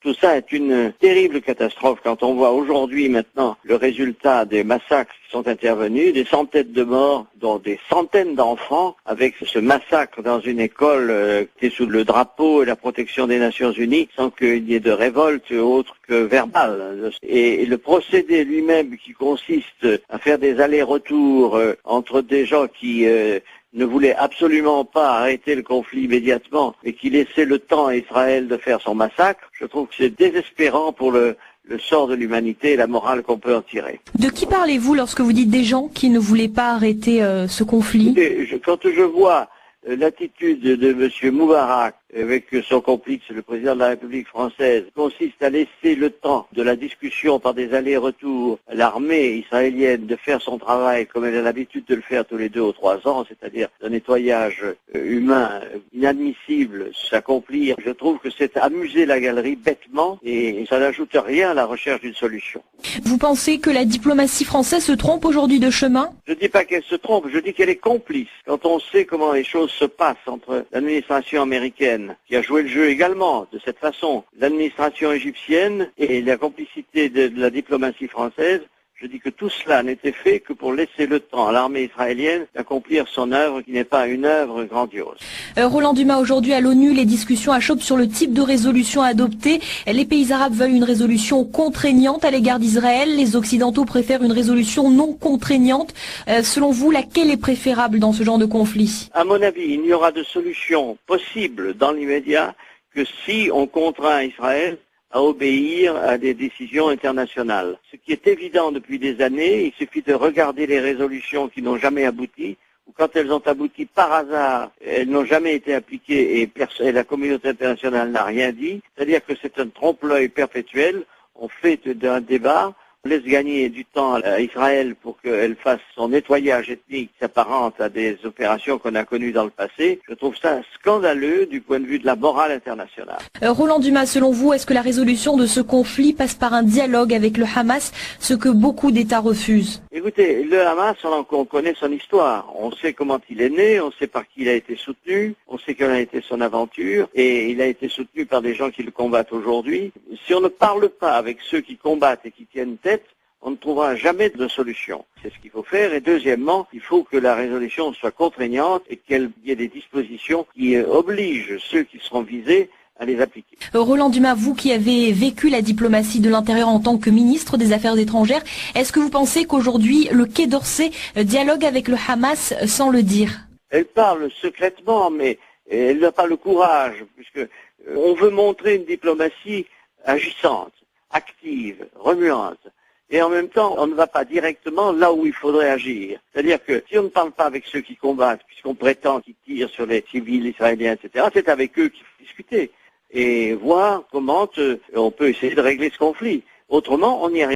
Tout ça est une terrible catastrophe quand on voit aujourd'hui maintenant le résultat des massacres qui sont intervenus, des centaines de morts, dont des centaines d'enfants, avec ce massacre dans une école qui est sous le drapeau et la protection des Nations Unies, sans qu'il y ait de révolte autre que verbale. Et le procédé lui-même qui consiste à faire des allers-retours entre des gens qui ne voulait absolument pas arrêter le conflit immédiatement, mais qui laissait le temps à Israël de faire son massacre, je trouve que c'est désespérant pour le sort de l'humanité et la morale qu'on peut en tirer. De qui parlez-vous lorsque vous dites des gens qui ne voulaient pas arrêter ce conflit? Quand je vois l'attitude de M. Moubarak avec son complice, le président de la République française, consiste à laisser le temps de la discussion par des allers-retours à l'armée israélienne de faire son travail comme elle a l'habitude de le faire tous les 2 ou 3 ans, c'est-à-dire un nettoyage humain inadmissible s'accomplir. Je trouve que c'est amuser la galerie bêtement et ça n'ajoute rien à la recherche d'une solution. Vous pensez que la diplomatie française se trompe aujourd'hui de chemin? Je ne dis pas qu'elle se trompe, je dis qu'elle est complice. Quand on sait comment les choses se passent entre l'administration américaine, qui a joué le jeu également de cette façon, l'administration égyptienne et la complicité de la diplomatie française, je dis que tout cela n'était fait que pour laisser le temps à l'armée israélienne d'accomplir son œuvre qui n'est pas une œuvre grandiose. Roland Dumas, aujourd'hui à l'ONU, les discussions achoppent sur le type de résolution à adopter. Les pays arabes veulent une résolution contraignante à l'égard d'Israël. Les Occidentaux préfèrent une résolution non contraignante. Selon vous, laquelle est préférable dans ce genre de conflit? À mon avis, il n'y aura de solution possible dans l'immédiat que si on contraint Israël à obéir à des décisions internationales. Ce qui est évident depuis des années, il suffit de regarder les résolutions qui n'ont jamais abouti, ou quand elles ont abouti par hasard, elles n'ont jamais été appliquées et la communauté internationale n'a rien dit. C'est-à-dire que c'est un trompe-l'œil perpétuel. On fait d'un débat, on laisse gagner du temps à Israël pour qu'elle fasse son nettoyage ethnique qui s'apparente à des opérations qu'on a connues dans le passé. Je trouve ça scandaleux du point de vue de la morale internationale. Roland Dumas, selon vous, est-ce que la résolution de ce conflit passe par un dialogue avec le Hamas, ce que beaucoup d'États refusent? Écoutez, le Hamas, on connaît son histoire. On sait comment il est né, on sait par qui il a été soutenu, on sait quelle a été son aventure, et il a été soutenu par des gens qui le combattent aujourd'hui. Si on ne parle pas avec ceux qui combattent et qui tiennent tête, on ne trouvera jamais de solution. C'est ce qu'il faut faire. Et deuxièmement, il faut que la résolution soit contraignante et qu'il y ait des dispositions qui obligent ceux qui seront visés à les appliquer. Roland Dumas, vous qui avez vécu la diplomatie de l'Intérieur en tant que ministre des Affaires étrangères, est-ce que vous pensez qu'aujourd'hui, le Quai d'Orsay dialogue avec le Hamas sans le dire? Elle parle secrètement, mais elle n'a pas le courage, puisque on veut montrer une diplomatie agissante, active, remuante. Et en même temps, on ne va pas directement là où il faudrait agir. C'est-à-dire que si on ne parle pas avec ceux qui combattent, puisqu'on prétend qu'ils tirent sur les civils israéliens, etc., c'est avec eux qu'il faut discuter et voir comment on peut essayer de régler ce conflit. Autrement, on n'y arrive.